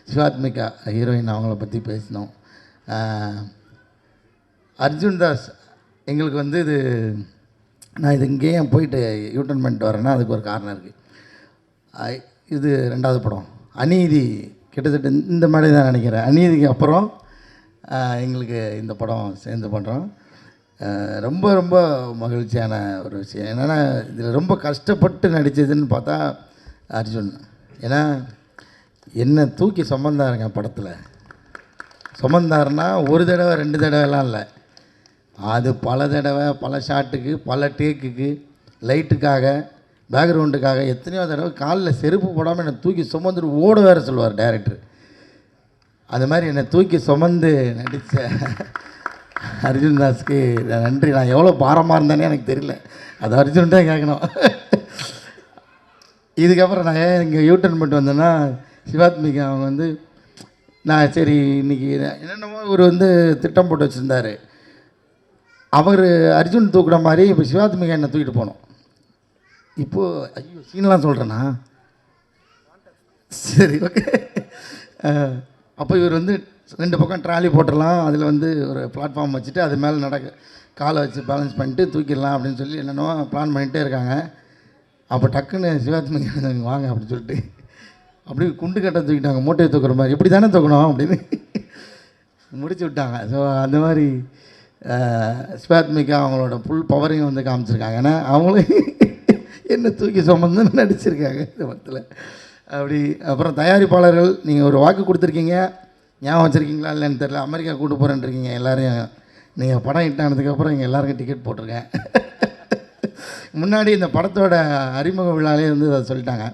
Shivathmika heroine அவங்கள பற்றி பேசினோம். அர்ஜுன் தாஸ் எங்களுக்கு வந்து இது நான் இது இங்கேயே போயிட்டு யூட்டன் பண்ணிட்டு வரேன்னா அதுக்கு ஒரு காரணம் இருக்குது. இது 2வது படம் அநீதி, கிட்டத்தட்ட இந்த மாதிரி தான் நினைக்கிறேன். அநீதிக்கு அப்புறம் எங்களுக்கு இந்த படம் சேர்ந்து பண்ணுறோம். ரொம்ப ரொம்ப மகிழ்ச்சியான ஒரு விஷயம். என்னென்னா இதில் ரொம்ப கஷ்டப்பட்டு நடித்ததுன்னு பார்த்தா அர்ஜுன். ஏன்னா என்னை தூக்கி சுமந்தாருங்க படத்தில். சுமந்தாருன்னா ஒரு தடவை 2 தடவைலாம் இல்லை, அது பல தடவை, பல ஷாட்டுக்கு, பல டேக்குக்கு, லைட்டுக்காக, பேக்ரவுண்டுக்காக எத்தனையோ தடவை காலில் செருப்பு போடாமல் என்னை தூக்கி சுமந்துட்டு ஓட வேறு சொல்லுவார் டைரக்டர். அது மாதிரி என்னை தூக்கி சுமந்து நடித்த அர்ஜுன் தாஸ்க்கு நன்றி. நான் எவ்வளோ பாரமாக இருந்தேனே எனக்கு தெரியல, அது அர்ஜுன்ட்டே கேட்கணும். இதுக்கப்புறம் நான் ஏன் இங்கே யூட்டன் பண்ணிட்டு வந்தேன்னா, சிவாத்மிகா அவங்க வந்து நான் சரி இன்றைக்கி என்னென்னமோ இவர் வந்து திட்டம் போட்டு வச்சுருந்தார். அவர் அர்ஜுன் தூக்குற மாதிரி இப்போ சிவாத்மிகா என்னை தூக்கிட்டு போனோம். இப்போது ஐயோ சீன்லாம் சொல்கிறேன்னா சரி ஓகே. அப்போ இவர் வந்து 2 பக்கம் ட்ராலி போட்டுடலாம், அதில் வந்து ஒரு பிளாட்ஃபார்ம் வச்சுட்டு அது மேலே காலை வச்சு பேலன்ஸ் பண்ணிட்டு தூக்கிடலாம் அப்படின்னு சொல்லி என்னென்னவோ பிளான் பண்ணிகிட்டே இருக்காங்க. அப்போ டக்குன்னு சிவாத்மிகா வாங்க அப்படின்னு சொல்லிட்டு அப்படி குண்டு கட்ட தூக்கிட்டாங்க, மூட்டையை தூக்குற மாதிரி. இப்படி தானே தூக்கணும் அப்படின்னு முடிச்சு விட்டாங்க. ஸோ அந்த மாதிரி சிவாத்மிகா அவங்களோட ஃபுல் பவரையும் வந்து காமிச்சிருக்காங்க. ஏன்னா அவங்களும் என்ன தூக்கி சுமந்து நடிச்சிருக்காங்க இந்த படத்தில். அப்படி அப்புறம் தயாரிப்பாளர்கள் நீங்கள் ஒரு வாக்கு கொடுத்துருக்கீங்க, ஞாபகம் வச்சுருக்கீங்களா இல்லைன்னு தெரில. அமெரிக்கா கூட்டு போகிறேன்ருக்கீங்க எல்லாரையும். நீங்கள் படம் ஹிட் ஆனதுக்கப்புறம் இங்கே எல்லாருக்கும் டிக்கெட் போட்டிருக்கேன். முன்னாடி இந்த படத்தோட அறிமுக விழாலே வந்து அதை சொல்லிட்டாங்க.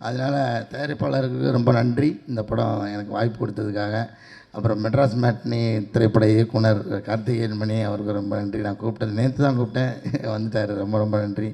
அதனால் தயாரிப்பாளருக்கு ரொம்ப நன்றி இந்த படம் எனக்கு வாய்ப்பு கொடுத்ததுக்காக. அப்புறம் மெட்ராஸ் மேட்னி திரைப்பட இயக்குனர் கார்த்திகேயன் மணி அவருக்கு ரொம்ப நன்றி. நான் கூப்பிட்டது நேற்று தான் கூப்பிட்டேன், வந்துட்டார். ரொம்ப ரொம்ப நன்றி.